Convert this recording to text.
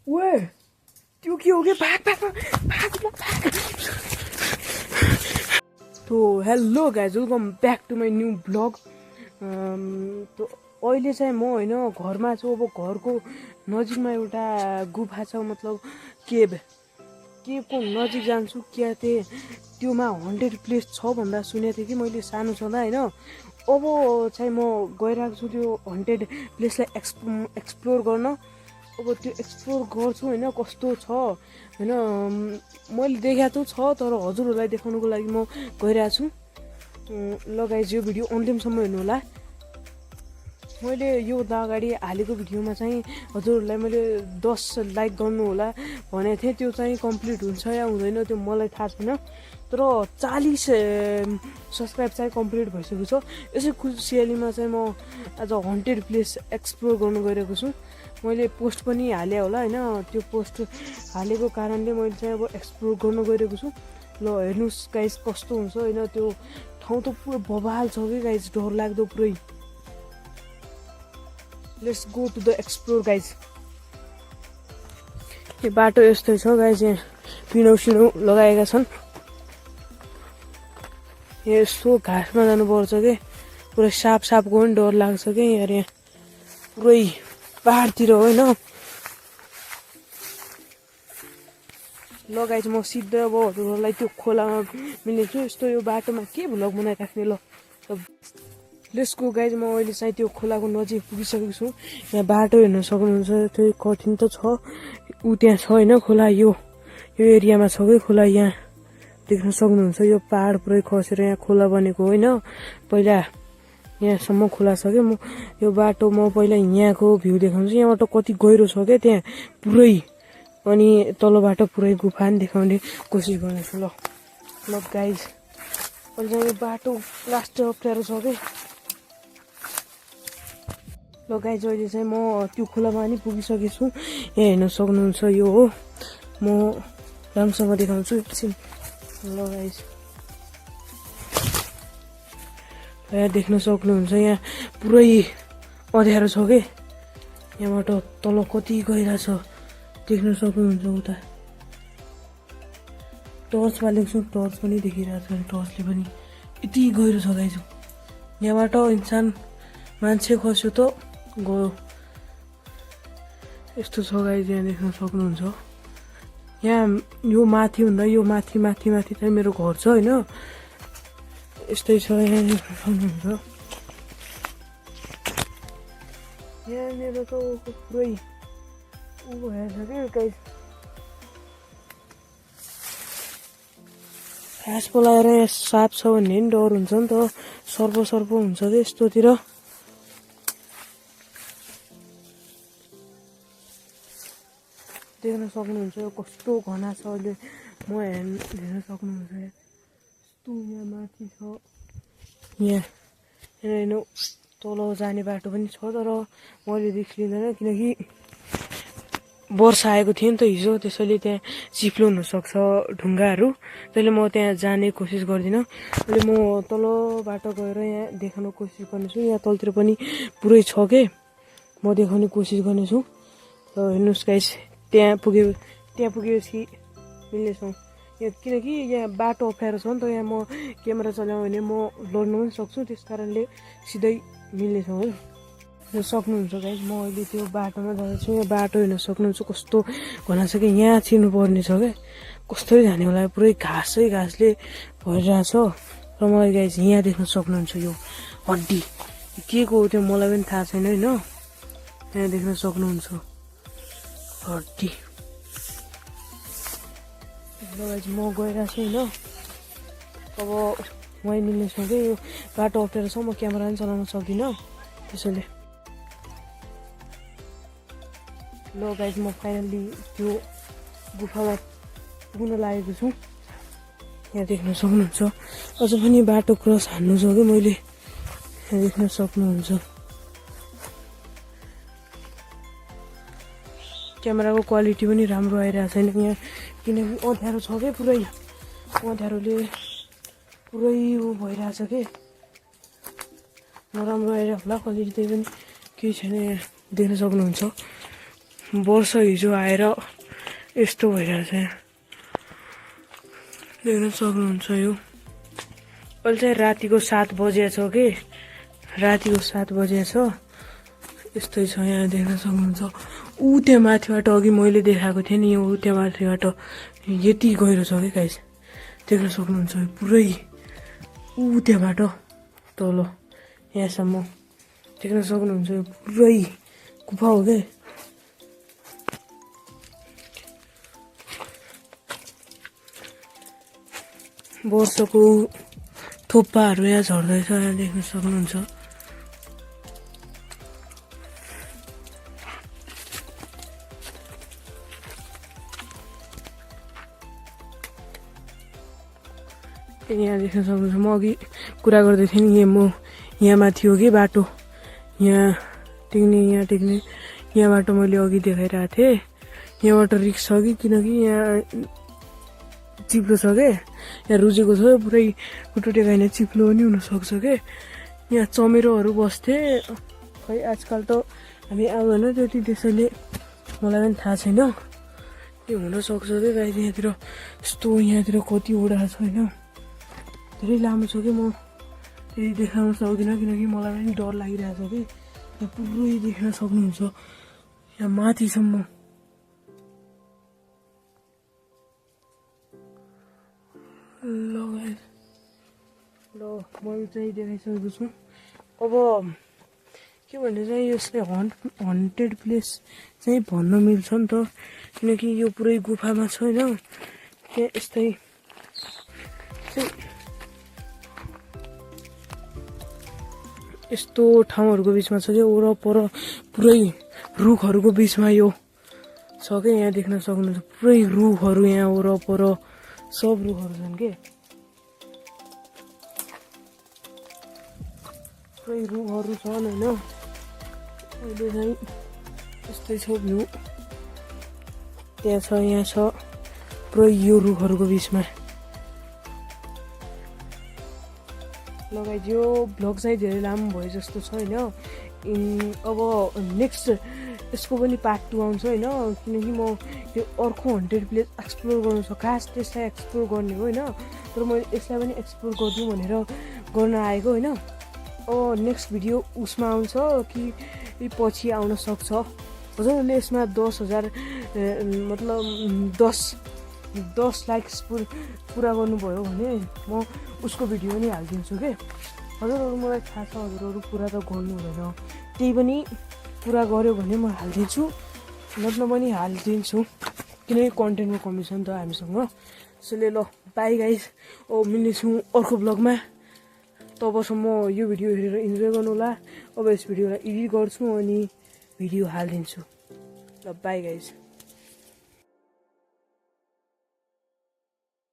ओए त्यो के हो कि भाग भाग भाग भाग। तो hello guys welcome back to my new blog. तो अहिले चाहिँ म होइन घरमा छु। अब घरको नजिकमा एउटा गुफा छ, मतलब केभको नजिक जान्छु। क्या त्योमा हन्टेड प्लेस छ भन्दा सुनेको थिएँ कि मैले सानो छँदा होइन। अब चाहिँ म गइरहेको छु त्यो हन्टेड प्लेसलाई एक्सप्लोर गर्न। अब त्यो एक्सप्लोर गर्छु होइन, कस्तो छ होइन। मैले देखाएको छ तर हजुरहरूलाई देखाउनुको लागि म गइरहेको छु। ल गाइज यो भिडियो अन्तिमसम्म हेर्नु होला। मैले योभन्दा अगाडि हालेको भिडियोमा चाहिँ हजुरहरूलाई मैले 10 लाइक गर्नु होला भनेको थिएँ। त्यो चाहिँ कम्प्लिट हुन्छ या हुँदैन त्यो मलाई थाहा छैन, तर 40 सब्सक्राइब चाहिँ कम्प्लिट भइसकेको छ। यसै खुसियालीमा चाहिँ म आज हन्टेड प्लेस एक्सप्लोर गर्नु गइरहेको छु। मैले पोस्ट पनि हालेँ होला होइन, त्यो पोस्ट हालेको कारणले मैले चाहिँ अब एक्सप्लोर गर्नु गइरहेको छु। ल हेर्नुहोस् गाइज कस्तो हुन्छ होइन। त्यो ठाउँ त पुरो बवाल छ कि गाइज, डर लाग्दो पुरै। Let's go to the explore guys. यो बाटो यस्तै छ गाइज, यहाँ पिँडौ सिँडौ लगाएका छन्। यस्तो घाँसमा जानुपर्छ कि पुरै सापको पनि डर लाग्छ कि यार। यहाँ पुरै पहाडतिर होइन। ल गाइज म सिधै अब हजुरहरूलाई त्यो खोलामा मिल्नेछु। यस्तो यो बाटोमा के भ्लग बनाइराख्ने। ल लेट्स गो गाइज। म अहिले चाहिँ त्यो खोलाको नजिक पुगिसकेको छु। यहाँ बाटो हेर्न सक्नुहुन्छ, त्यो कठिन त छ। ऊ त्यहाँ छ होइन खोला, यो एरियामा छ कि खोला। यहाँ देख्न सक्नुहुन्छ यो पहाड पुरै खसेर यहाँ खोला बनेको होइन। पहिला यहाँसम्म खोला छ क्या। म यो बाटो म पहिला यहाँको भ्यू देखाउँछु। यहाँबाट कति गहिरो छ क्या त्यहाँ पुरै, अनि तलबाट पुरै गुफा पनि देखाउने कोसिस गर्नेछु। ल गाइज अहिले यो बाटो लास्ट अप्ठ्यारो छ कि। ल गाइज अहिले चाहिँ म त्यो खोलामा नि पुगिसकेको छु। यहाँ हेर्न सक्नुहुन्छ यो हो। म राम्रोसँग देखाउँछु एकछिन। ल गाइज यहाँ देख्न सक्नुहुन्छ यहाँ पुरै अँध्यारो छ कि। यहाँबाट तल कति गहिरो छ देख्न सक्नुहुन्छ। उता टर्च बालेको छु, टर्च पनि देखिरहेको छ। टर्चले पनि यति गहिरो छ गाइज। यहाँबाट इन्सान मान्छे खस्यो त गयो। यस्तो छ गाइज, यहाँ देख्न सक्नुहुन्छ। यहाँ यो माथि भन्दा यो माथि चाहिँ मेरो घर छ होइन। यस्तै छ यहाँ देख्न सक्नुहुन्छ। यहाँनिर त पुरै ऊ भएछ कि गाइज। घाँस पलाएर यहाँ साप छ भन्ने पनि डर हुन्छ नि त। सर्प हुन्छ कि यस्तोतिर। देख्न सक्नुहुन्छ कस्तो घना छ। अहिले म हेर्न सक्नुहुन्छ यस्तो यहाँ माथि छ। यहाँ हेर्नु तल जाने बाटो पनि छ, तर मैले रिस्क लिँदैन किनकि वर्षा आएको थियो नि त हिजो, त्यसैले त्यहाँ चिप्लो हुनसक्छ ढुङ्गाहरू। त्यसले म त्यहाँ जाने कोसिस गर्दिनँ। अहिले म तल बाटो गएर यहाँ देखाउन कोसिस गर्नेछु। यहाँ तलतिर पनि पुरै छ के, म देखाउने कोसिस गर्नेछु। र हेर्नुहोस् गाइस त्यहाँ पुगेपछि मिल्नेछौँ। यहाँ किनकि यहाँ बाटो अप्ठ्यारो छ नि त। यहाँ म क्यामेरा चलाउँ भने म लड्नु पनि सक्छु, त्यस कारणले सिधै मिल्नेछौँ है। यो सक्नुहुन्छ गाइस, म अहिले त्यो बाटोमा जाँदैछु। यहाँ बाटो हेर्न सक्नुहुन्छ कस्तो घना छ कि। यहाँ छिर्नु पर्ने छ क्या, कस्तै जाने होला। पुरै घाँसले भरिरहेछ। र मलाई गाइस यहाँ देख्न सक्नुहुन्छ यो हड्डी के को हो त्यो मलाई पनि थाहा छैन होइन। यहाँ देख्न सक्नुहुन्छ हड्डी। गाइस म गइरहेको छु होइन। अब वहीँ मिल्नेछ कि यो बाटो अप्ठ्यारो छ, म क्यामेरा पनि चलाउन सक्दिनँ त्यसैले। ल गाइस म फाइनल्ली त्यो गुफामा पुग्न लागेको छु। यहाँ देख्न सक्नुहुन्छ अझ पनि बाटो क्रस हान्नु छ कि मैले। यहाँ देख्न सक्नुहुन्छ क्यामेराको क्वालिटी पनि राम्रो आइरहेको छैन यहाँ, किनकि अँध्यारो छ कि पुरै। अँध्यारोले पुरै ऊ भइरहेछ कि नराम्रो आइरहेको होला क्वालिटी। त्यही पनि केही छैन। यहाँ देख्न सक्नुहुन्छ वर्ष हिजो आएर यस्तो भइरहेछ देख्न सक्नुहुन्छ यो अहिले चाहिँ रातिको 7 बजेछ कि रातिको 7 बजेछ यस्तै छ यहाँ देख्न सक्नुहुन्छ ऊ त्यहाँ माथिबाट अघि मैले देखाएको थिएँ नि ऊ त्यहाँ माथिबाट यति गहिरो छ कि गाइस देख्न सक्नुहुन्छ पुरै ऊ त्यहाँबाट तल यहाँसम्म देख्न सक्नुहुन्छ पुरै गुफा हो के वर्षको थोप्पाहरू यहाँ झर्दैछ यहाँ देख्न सक्नुहुन्छ यहाँ देख्न सक्नुहुन्छ म अघि कुरा गर्दै थिएँ नि म यहाँ माथि हो कि बाटो यहाँ टेक्ने यहाँबाट मैले अघि देखाइरहेको थिएँ यहाँबाट रिक्स छ कि किनकि यहाँ चिप्लो छ के यहाँ रुजेको छ पुरै खुट्टु टेकाइने चिप्लो पनि हुनसक्छ के यहाँ चमेरोहरू बस्थे खै आजकल त हामी आउँदैन त्यति त्यसैले मलाई पनि थाहा छैन के हुनसक्छ कि गाई यहाँतिर यस्तो यहाँतिर कतिवटा छ होइन धेरै लामो छ कि म त्यही देखाउन सक्दिनँ किनकि मलाई पनि डर लागिरहेको छ कि यहाँ पुरै देख्न सक्नुहुन्छ यहाँ माथिसम्म ल मैले चाहिँ देखाइसकेको छु अब के भन्ने चाहिँ यसले हन्टेड प्लेस चाहिँ भन्न मिल्छ नि त किनकि यो पुरै गुफामा छ होइन त्यहाँ यस्तै यस्तो ठाउँहरूको बिचमा छ कि वरपर पुरै रुखहरूको बिचमा यो छ कि यहाँ देख्न सक्नुहुन्छ पुरै रुखहरू यहाँ वरपर सब रुखहरू छन् के पुरै रुखहरू छन् होइन अहिले चाहिँ यस्तै छ भ्यू त्यहाँ छ यहाँ छ पुरै यो रुखहरूको बिचमा लगाइदियो भ्लग चाहिँ धेरै लामो भयो जस्तो छ होइन अब नेक्स्ट यसको पनि पार्ट 2 आउँछ होइन किनकि म यो अर्को हन्टेड प्लेस एक्सप्लोर गर्नु छ खास त्यसलाई एक्सप्लोर गर्ने हो होइन तर मैले यसलाई पनि एक्सप्लोर गरिदिउँ भनेर गर्न आएको होइन अब नेक्स्ट भिडियो उसमा आउँछ कि पछि आउन सक्छ हजुरहरूले यसमा 10,000 मतलब 10 लाइक्स पुरा गर्नुभयो भने म उसको भिडियो पनि हालिदिन्छु के हजुरहरू मलाई थाहा छ हजुरहरू पुरा त गर्नु हुँदैन त्यही पनि पुरा गऱ्यो भने म हालिदिन्छु नत्र पनि हालिदिन्छु किनकि कन्टेन्टको कमी छ नि त हामीसँग त्यसैले ल बाई गाइस मिल्नेछु अर्को ब्लगमा तबसम्म यो भिडियो हेरेर इन्जोय गर्नु होला अब यस भिडियोलाई एडिट गर्छु अनि भिडियो हालिदिन्छु ल बाई गाइस